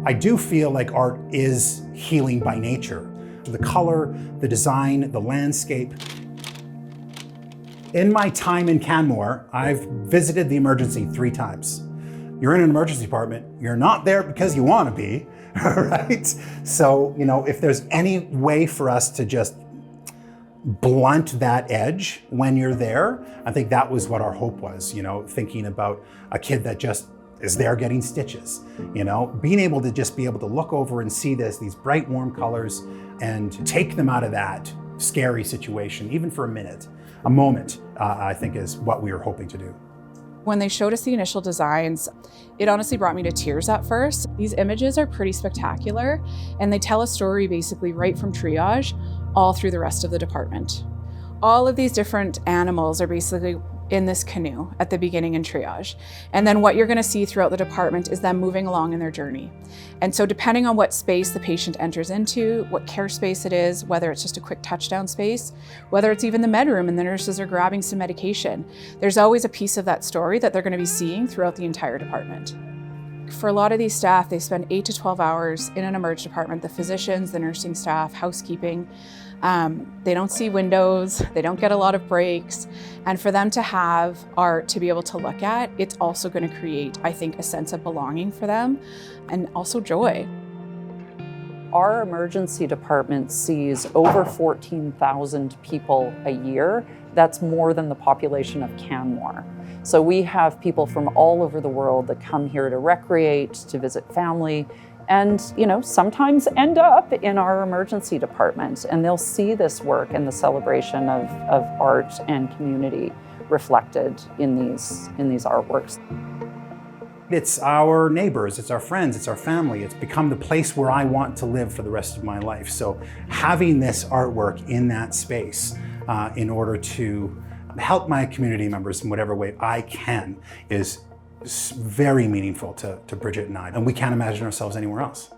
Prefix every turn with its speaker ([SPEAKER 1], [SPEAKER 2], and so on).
[SPEAKER 1] I do feel like art is healing by nature. The color, the design, the landscape. In my time in Canmore, I've visited the emergency 3 times. You're in an emergency department, you're not there because you want to be, right? So, if there's any way for us to just blunt that edge when you're there, I think that was what our hope was, thinking about a kid that just is there getting stitches, being able to just be able to look over and see these bright, warm colors and take them out of that scary situation, even for a moment, I think is what we were hoping to do.
[SPEAKER 2] When they showed us the initial designs, it honestly brought me to tears at first. These images are pretty spectacular, and they tell a story basically right from triage all through the rest of the department. All of these different animals are basically in this canoe at the beginning in triage. And then what you're going to see throughout the department is them moving along in their journey. And so depending on what space the patient enters into, what care space it is, whether it's just a quick touchdown space, whether it's even the med room and the nurses are grabbing some medication, there's always a piece of that story that they're going to be seeing throughout the entire department. For a lot of these staff, they spend 8 to 12 hours in an emerge department, the physicians, the nursing staff, housekeeping. They don't see windows, they don't get a lot of breaks. And for them to have art to be able to look at, it's also going to create, I think, a sense of belonging for them and also joy.
[SPEAKER 3] Our emergency department sees over 14,000 people a year. That's more than the population of Canmore. So we have people from all over the world that come here to recreate, to visit family, and sometimes end up in our emergency department, and they'll see this work and the celebration of art and community reflected in these artworks.
[SPEAKER 1] It's our neighbors, it's our friends, it's our family. It's become the place where I want to live for the rest of my life. So having this artwork in that space in order to help my community members in whatever way I can is very meaningful to Bridget and I, and we can't imagine ourselves anywhere else.